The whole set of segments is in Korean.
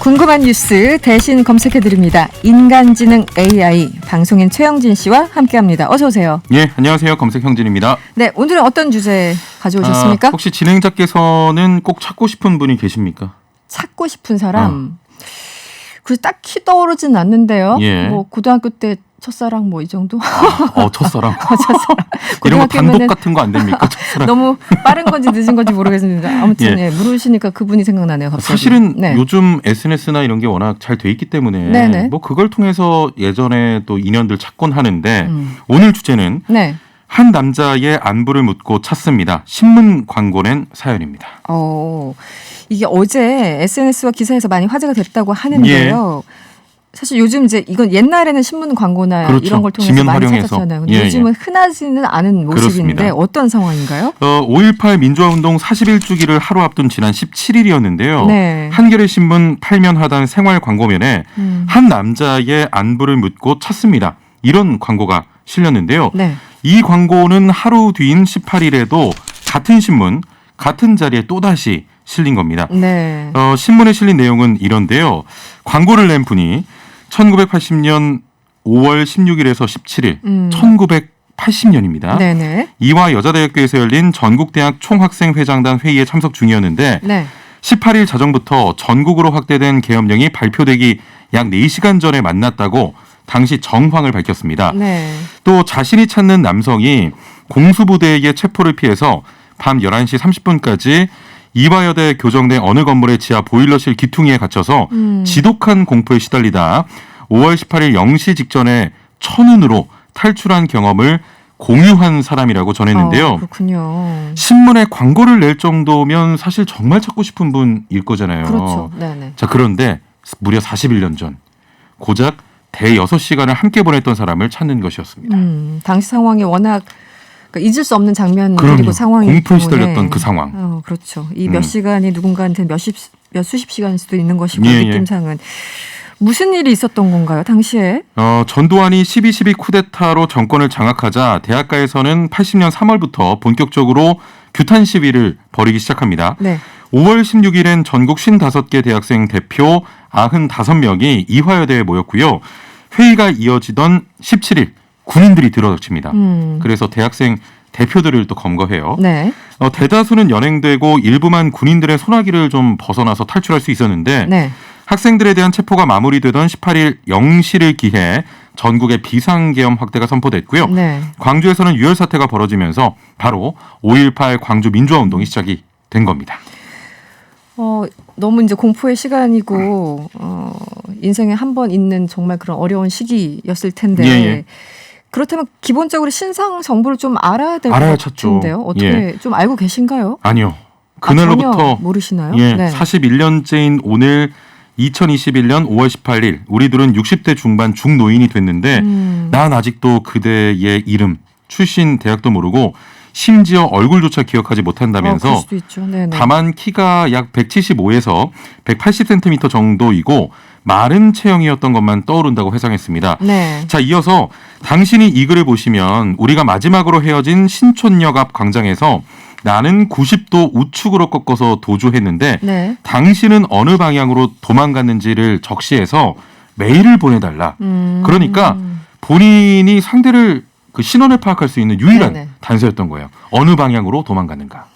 궁금한 뉴스 대신 검색해드립니다. 인간지능 AI 방송인 최영진 씨와 함께합니다. 어서 오세요. 예, 안녕하세요. 검색형진입니다. 네, 오늘은 어떤 주제 가져오셨습니까? 혹시 진행자께서는 꼭 찾고 싶은 분이 계십니까? 찾고 싶은 사람. 그래서 딱히 떠오르진 않는데요. 예. 뭐 고등학교 때 첫사랑 뭐 이 정도? 첫사랑. 첫사랑. 이런 거 단독 고등학교면은 같은 거 안 됩니까? 첫사랑. 너무 빠른 건지 늦은 건지 모르겠습니다. 아무튼 예, 물으시니까 그분이 생각나네요. 갑자기. 사실은 네. 요즘 SNS나 이런 게 워낙 잘 돼 있기 때문에 네네. 뭐 그걸 통해서 예전에 또 인연들 찾곤 하는데 오늘 주제는 네. 한 남자의 안부를 묻고 찾습니다. 신문 광고 낸 사연입니다. 이게 어제 SNS와 기사에서 많이 화제가 됐다고 하는데요. 사실 요즘 이제 이건 옛날에는 신문 광고나 그렇죠. 이런 걸 통해서 지면 많이 활용해서. 찾았잖아요. 근데 요즘은 흔하지는 않은 모습인데 그렇습니다. 어떤 상황인가요? 5.18 민주화운동 41주기를 하루 앞둔 지난 17일이었는데요. 네. 한겨레 신문 8면 하단 생활 광고면에 한 남자의 안부를 묻고 찾습니다. 이런 광고가 실렸는데요. 네. 이 광고는 하루 뒤인 18일에도 같은 신문, 같은 자리에 또다시 실린 겁니다. 네. 신문에 실린 내용은 이런데요. 광고를 낸 분이 1980년 5월 16일에서 17일, 1980년입니다. 네네. 이화 여자대학교에서 열린 전국대학 총학생회장단 회의에 참석 중이었는데 네. 18일 자정부터 전국으로 확대된 계엄령이 발표되기 약 4시간 전에 만났다고 당시 정황을 밝혔습니다. 네. 또 자신이 찾는 남성이 공수부대에게 체포를 피해서 밤 11시 30분까지 이화여대 교정대 어느 건물의 지하 보일러실 기퉁이에 갇혀서 지독한 공포에 시달리다 5월 18일 0시 직전에 천운으로 탈출한 경험을 공유한 사람이라고 전했는데요. 그렇군요. 신문에 광고를 낼 정도면 사실 정말 찾고 싶은 분일 거잖아요. 그렇죠. 네네. 자, 그런데 무려 41년 전 고작 대여섯 시간을 함께 보냈던 사람을 찾는 것이었습니다. 당시 상황이 워낙 잊을 수 없는 장면 그럼요. 그리고 상황이기 공포에 때문에. 시달렸던 그 상황. 그렇죠. 이 몇 시간이 누군가한테 몇 수십 시간일 수도 있는 것이고 예, 느낌상은. 무슨 일이 있었던 건가요? 당시에? 전두환이 12.12 쿠데타로 정권을 장악하자 대학가에서는 80년 3월부터 본격적으로 규탄 시위를 벌이기 시작합니다. 네. 5월 16일엔 전국 55개 대학생 대표 95명이 이화여대에 모였고요. 회의가 이어지던 17일 군인들이 들어닥칩니다. 그래서 대학생 대표들을 또 검거해요. 네. 대다수는 연행되고 일부만 군인들의 소나기를 좀 벗어나서 탈출할 수 있었는데 네. 학생들에 대한 체포가 마무리되던 18일 0시를 기해 전국의 비상계엄 확대가 선포됐고요. 네. 광주에서는 유혈 사태가 벌어지면서 바로 5.18 광주 민주화운동이 시작이 된 겁니다. 너무 이제 공포의 시간이고 인생에 한 번 있는 정말 그런 어려운 시기였을 텐데 예. 그렇다면 기본적으로 신상 정보를 좀 알아야 될 것 같은데요. 어떻게 예. 좀 알고 계신가요? 아니요. 전혀 그날로부터 모르시나요? 예, 네. 41년째인 오늘 2021년 5월 18일 우리들은 60대 중반 중노인이 됐는데 난 아직도 그대의 이름, 출신 대학도 모르고 심지어 얼굴조차 기억하지 못한다면서 그럴 수도 있죠. 네네. 다만 키가 약 175에서 180cm 정도이고 마른 체형이었던 것만 떠오른다고 회상했습니다. 네. 자, 이어서 당신이 이 글을 보시면 우리가 마지막으로 헤어진 신촌역 앞 광장에서 나는 90도 우측으로 꺾어서 도주했는데 네. 당신은 어느 방향으로 도망갔는지를 적시해서 메일을 보내달라. 그러니까 본인이 상대를 그 신원을 파악할 수 있는 유일한 네네. 단서였던 거예요. 어느 방향으로 도망갔는가.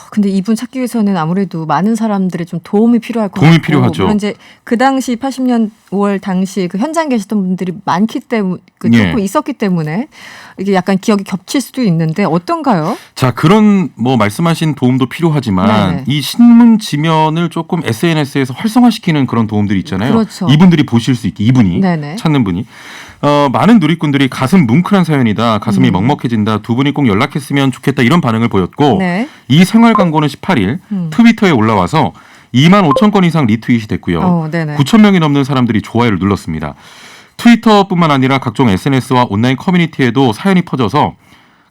근데 이분 찾기 위해서는 아무래도 많은 사람들의 좀 도움이 필요할 것 도움이 같고 필요하죠. 물론 이제 그 당시 80년 5월 당시 그 현장 계셨던 분들이 많기 때문에 조금 있었기 때문에 이게 약간 기억이 겹칠 수도 있는데 어떤가요? 자, 그런 뭐 말씀하신 도움도 필요하지만 네네. 이 신문 지면을 조금 SNS에서 활성화시키는 그런 도움들이 있잖아요. 그렇죠. 이분들이 보실 수 있게 이분이 네네. 찾는 분이 많은 누리꾼들이 가슴 뭉클한 사연이다. 가슴이 먹먹해진다. 두 분이 꼭 연락했으면 좋겠다. 이런 반응을 보였고 네. 이 생활 광고는 18일 트위터에 올라와서 2만 5천 건 이상 리트윗이 됐고요. 9천 명이 넘는 사람들이 좋아요를 눌렀습니다. 트위터뿐만 아니라 각종 SNS와 온라인 커뮤니티에도 사연이 퍼져서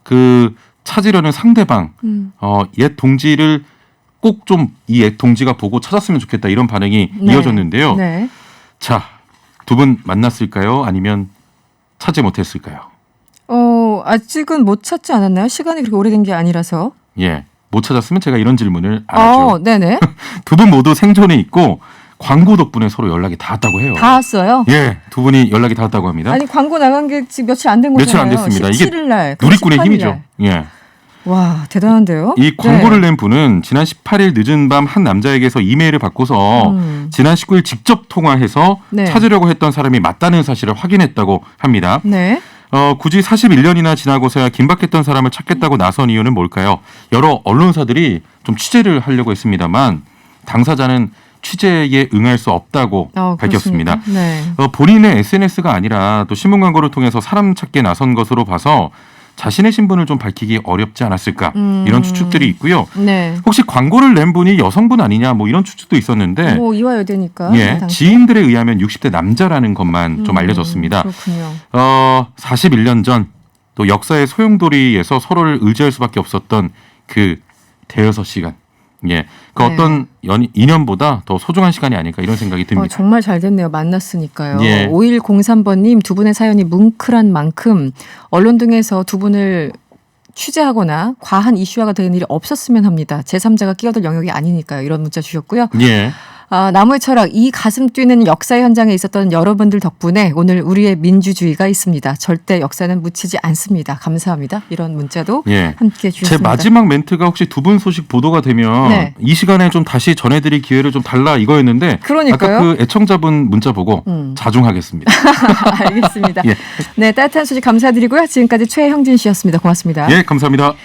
그 찾으려는 상대방 옛 동지를 꼭 좀 이 옛 동지가 보고 찾았으면 좋겠다. 이런 반응이 이어졌는데요. 네. 자, 두 분 만났을까요? 아니면 찾지 못했을까요? 아직은 못 찾지 않았나요? 시간이 그렇게 오래된 게 아니라서. 예. 못 찾았으면 제가 이런 질문을 안 하죠. 네네. 두 분 모두 생존에 있고 광고 덕분에 서로 연락이 닿았다고 해요. 닿았어요? 예, 두 분이 연락이 닿았다고 합니다. 아니 광고 나간 게 지금 며칠 안 된 거잖아요. 며칠 안 됐습니다. 17일 날, 이게 누리꾼의 18일 힘이죠. 날. 예. 와 대단한데요. 이 광고를 낸 분은 지난 18일 늦은 밤 한 남자에게서 이메일을 받고서 지난 19일 직접 통화해서 찾으려고 했던 사람이 맞다는 사실을 확인했다고 합니다. 네. 굳이 41년이나 지나고서야 긴박했던 사람을 찾겠다고 나선 이유는 뭘까요? 여러 언론사들이 좀 취재를 하려고 했습니다만 당사자는 취재에 응할 수 없다고 밝혔습니다. 네. 본인의 SNS가 아니라 또 신문 광고를 통해서 사람 찾기에 나선 것으로 봐서 자신의 신분을 좀 밝히기 어렵지 않았을까 이런 추측들이 있고요. 네. 혹시 광고를 낸 분이 여성분 아니냐 뭐 이런 추측도 있었는데 뭐 이화여대니까. 예, 지인들에 의하면 60대 남자라는 것만 좀 알려졌습니다. 그렇군요. 41년 전 또 역사의 소용돌이에서 서로를 의지할 수밖에 없었던 그 대여섯 시간. 예, 그 어떤 인연보다 더 소중한 시간이 아닐까 이런 생각이 듭니다. 정말 잘 됐네요. 만났으니까요. 예. 5103번님 두 분의 사연이 뭉클한 만큼 언론 등에서 두 분을 취재하거나 과한 이슈화가 되는 일이 없었으면 합니다. 제3자가 끼어들 영역이 아니니까요. 이런 문자 주셨고요. 예. 나무의 철학, 이 가슴 뛰는 역사 현장에 있었던 여러분들 덕분에 오늘 우리의 민주주의가 있습니다. 절대 역사는 묻히지 않습니다. 감사합니다. 이런 문자도 함께 주셨습니다. 제 마지막 멘트가 혹시 두 분 소식 보도가 되면 이 시간에 좀 다시 전해드릴 기회를 좀 달라 이거였는데 그러니까요. 아까 그 애청자분 문자 보고 자중하겠습니다. 알겠습니다. 예. 네, 따뜻한 소식 감사드리고요. 지금까지 최형진 씨였습니다. 고맙습니다. 예, 감사합니다.